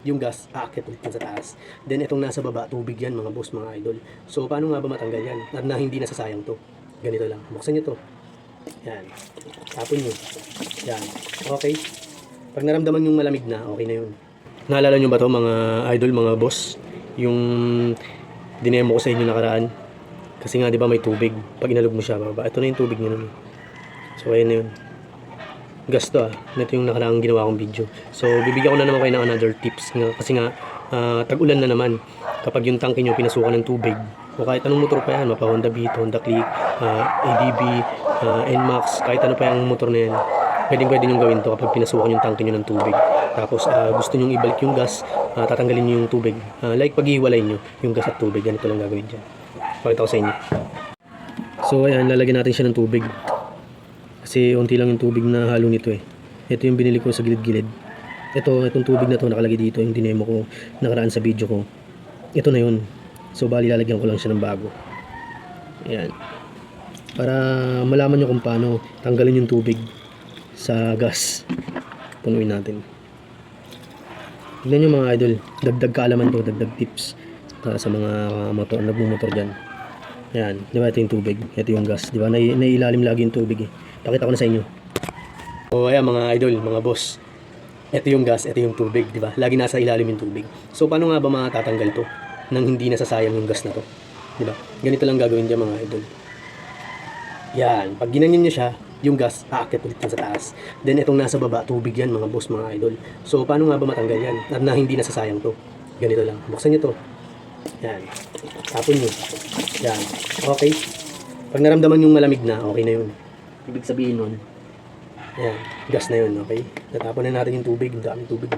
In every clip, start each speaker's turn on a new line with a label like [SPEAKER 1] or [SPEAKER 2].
[SPEAKER 1] yung gas aakyat ulit yan sa taas. Then itong nasa baba, tubig yan mga boss, mga idol. So paano nga ba matanggal yan? At na hindi nasasayang to. Ganito lang. Buksan nyo to. Yan. Tapon nyo. Yan. Okay. Pag naramdaman yung malamig na, okay na yun. Naalala nyo ba to mga idol, mga boss? Yung dinemo ko sa inyo nakaraan. Kasi nga 'di ba may tubig. Pag inalog mo siya, baba. Ito na yung tubig niya nun. So ayun na yun. Gas to ah. Ito yung nakaraang ginawa kong video. So bibigyan ko na naman kayo ng another tips. Kasi nga tag-ulan na naman. Kapag yung tangke nyo pinasukan ng tubig, o kahit anong motor pa yan, mapa Honda Beat, Honda Click, ADB, NMAX, kahit ano pa yung motor na yan, pwede nyo gawin to kapag pinasukan yung tangke nyo ng tubig. Tapos gusto nyo ibalik yung gas, tatanggalin nyo yung tubig. Like paghiwalay nyo yung gas at tubig, ganito lang gagawin dyan. Pakita ko sa inyo. So ayan, lalagyan natin siya ng tubig. Kasi unti lang yung tubig na halo nito eh. Ito yung binili ko sa gilid-gilid. Itong tubig na to nakalagay dito, yung dinemo ko nakaraan sa video ko. Ito na yun. So bali lalagyan ko lang siya ng bago. Ayan. Para malaman nyo kung paano tanggalin yung tubig sa gas. Punuin natin. Tignan nyo mga idol, dagdag kaalaman to, dagdag tips para sa mga motor, nagmumotor dyan. Ayan, di ba ito yung tubig, ito yung gas, di ba? Nailalim lagi yung tubig eh. Pakita ko na sa inyo. O ayan mga idol, mga boss. Ito yung gas, ito yung tubig, di ba? Lagi nasa ilalim yung tubig. So paano nga ba matatanggal to nang hindi nasasayang yung gas na to? Di ba? Ganito lang gagawin dyan mga idol. Yan, pag ginanyan nyo siya, yung gas aakyat ulit yan sa taas. Then itong nasa baba, tubig yan mga boss, mga idol. So paano nga ba matanggal yan at na hindi nasasayang to? Ganito lang. Buksan nyo to. Yan. Tapon nyo. Yan. Okay. Pag naramdaman yung malamig na, okay na yun. Ibig sabihin nun, yan. Gas na yun, okay? Natapon na natin yung tubig. Yung daming tubig.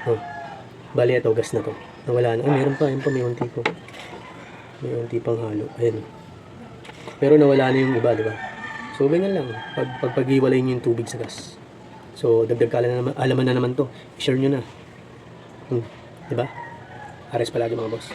[SPEAKER 1] Oh. Bali ito, gas na to. Nawala na. Ay, meron pa. Yan pa, may unti ko. May unti pang halo. Ayan. Pero nawala na yung iba, di ba? So, ganyan lang. Paghiwalay nyo yung tubig sa gas. So, dagdag alaman na naman to. I-share nyo na. Diba? Ares palagi mga boss.